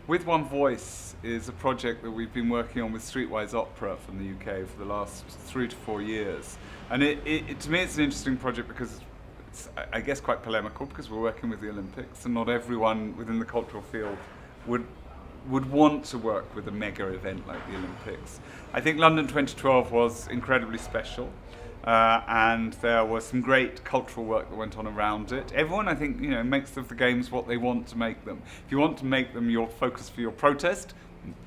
With One Voice is a project that we've been working on with Streetwise Opera from the UK for the last 3 to 4 years. And to me it's an interesting project because it's, I guess, quite polemical because we're working with the Olympics and not everyone within the cultural field would want to work with a mega event like the Olympics. I think London 2012 was incredibly special. And there was some great cultural work that went on around it. Everyone, I think, makes of the games what they want to make them. If you want to make them your focus for your protest,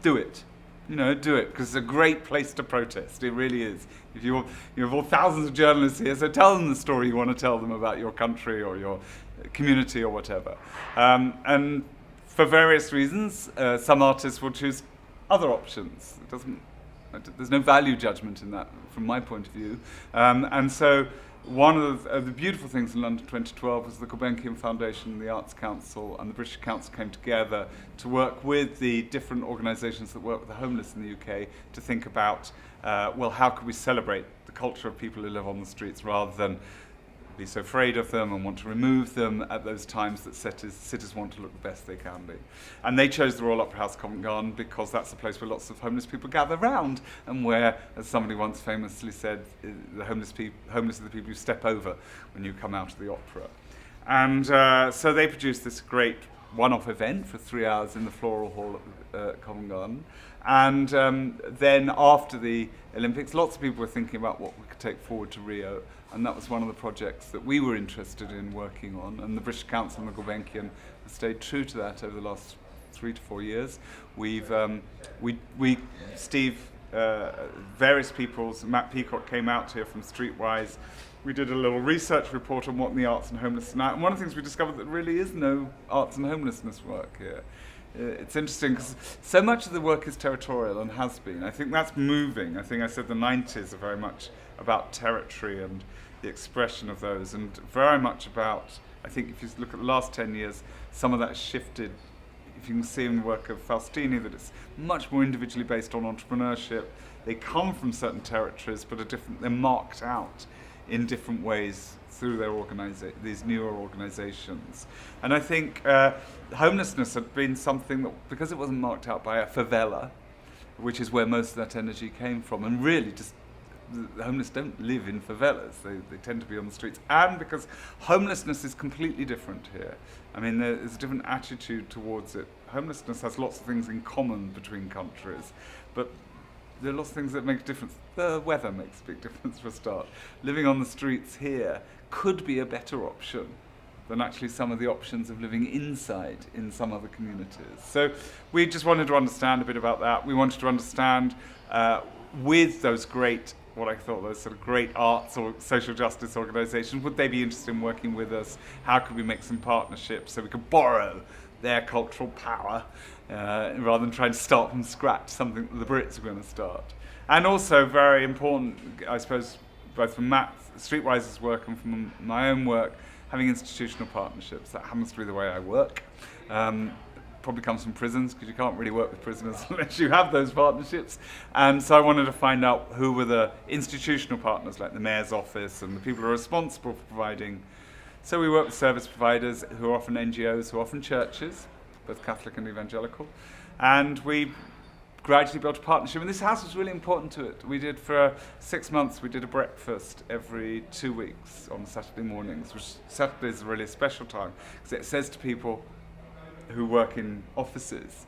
do it. Do it, because it's a great place to protest. It really is. If you have all thousands of journalists here, so tell them the story you want to tell them about your country or your community or whatever. And for various reasons, some artists will choose other options. There's no value judgment in that, from my point of view. And so one of the beautiful things in London 2012 was the Gulbenkian Foundation, the Arts Council and the British Council came together to work with the different organisations that work with the homeless in the UK to think about, how could we celebrate the culture of people who live on the streets rather than be so afraid of them and want to remove them at those times that cities want to look the best they can be. And they chose the Royal Opera House Covent Garden because that's a place where lots of homeless people gather round and where, as somebody once famously said, the homeless are the people you step over when you come out of the opera. And so they produced this great one-off event for 3 hours in the Floral Hall at Covent Garden. And then after the Olympics, lots of people were thinking about what we could take forward to Rio. And that was one of the projects that we were interested in working on. And the British Council and the Gulbenkian have stayed true to that over the last 3 to 4 years. Various people, Matt Peacock came out here from Streetwise. We did a little research report on what in the arts and homelessness now. And one of the things we discovered that really is no arts and homelessness work here. It's interesting because so much of the work is territorial and has been. I think that's moving. I think I said the 90s are very much about territory and the expression of those, and very much about, I think if you look at the last 10 years, some of that shifted. If you can see in the work of Faustini that it's much more individually based on entrepreneurship. They come from certain territories, but they're marked out in different ways through their these newer organizations. And I think homelessness had been something that, because it wasn't marked out by a favela, which is where most of that energy came from, and really just the homeless don't live in favelas, they tend to be on the streets, and because homelessness is completely different here. I mean, there's a different attitude towards it. Homelessness has lots of things in common between countries, but there are lots of things that make a difference. The weather makes a big difference for a start. Living on the streets here could be a better option than actually some of the options of living inside in some other communities. So we just wanted to understand a bit about that. We wanted to understand with those great, what I thought those sort of great arts or social justice organisations, would they be interested in working with us? How could we make some partnerships so we could borrow their cultural power rather than trying to start from scratch, something that the Brits are going to start. And also very important, I suppose, both from Matt Streetwise's work and from my own work, having institutional partnerships. That happens to be the way I work. Probably comes from prisons, because you can't really work with prisoners unless you have those partnerships. And so I wanted to find out who were the institutional partners, like the Mayor's Office and the people who are responsible for providing. So we work with service providers who are often NGOs, who are often churches, both Catholic and evangelical. And we gradually built a partnership. And this house was really important to it. We did, for 6 months, we did a breakfast every 2 weeks on Saturday mornings, which Saturday is really a special time, because it says to people who work in offices,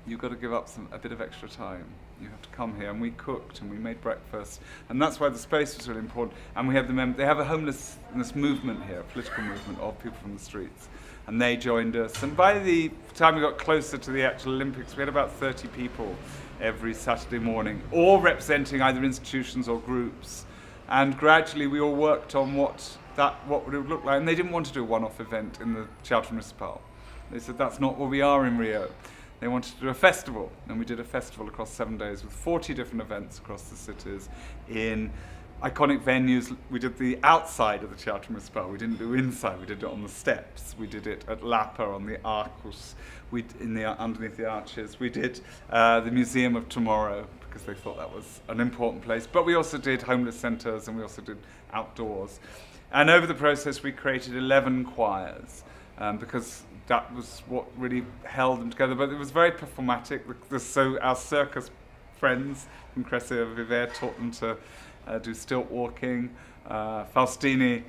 you've got to give up a bit of extra time. You have to come here, and we cooked and we made breakfast, and that's why the space was really important. And we have they have a homelessness movement here, a political movement of people from the streets, and they joined us. And by the time we got closer to the actual Olympics, we had about 30 people every Saturday morning, all representing either institutions or groups. And gradually we all worked on what would it look like. And they didn't want to do a one-off event in the Teatro Municipal. They said that's not what we are in Rio. They wanted to do a festival, and we did a festival across 7 days with 40 different events across the cities in iconic venues. We did the outside of the Teatro Municipal. We didn't do inside. We did it on the steps. We did it at Lapa on the Arcos, underneath the arches. We did the Museum of Tomorrow, because they thought that was an important place. But we also did homeless centres, and we also did outdoors. And over the process, we created 11 choirs. because that was what really held them together. But it was very performatic. So our circus friends from Cressy Viver taught them to do stilt walking. Faustini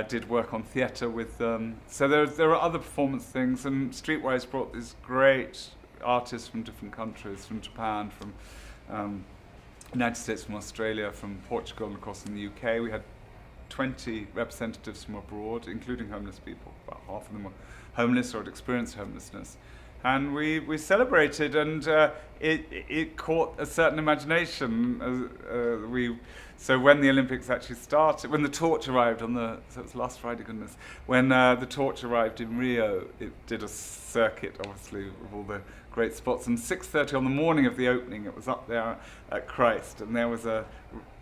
did work on theatre with them. So there are other performance things, and Streetwise brought these great artists from different countries, from Japan, from United States, from Australia, from Portugal, and of course in the UK. We had 20 representatives from abroad, including homeless people. About half of them were homeless or had experienced homelessness. And we celebrated, and it caught a certain imagination. So when the Olympics actually started, when the torch arrived so it was last Friday, goodness, when the torch arrived in Rio, it did a circuit, obviously, of all the great spots. And 6:30 on the morning of the opening, it was up there at Christ, and there was a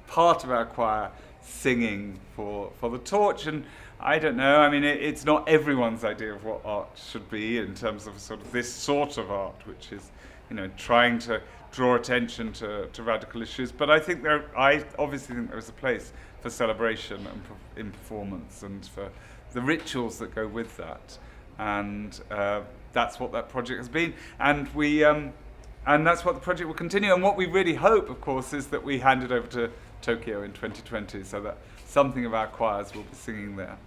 part of our choir singing for the torch. And I don't know, I mean, it's not everyone's idea of what art should be in terms of sort of this sort of art, which is, trying to draw attention to radical issues. But I think I obviously think there is a place for celebration and in performance, and for the rituals that go with that. And that's what that project has been. And and that's what the project will continue. And what we really hope, of course, is that we hand it over to Tokyo in 2020, so that something of our choirs will be singing there.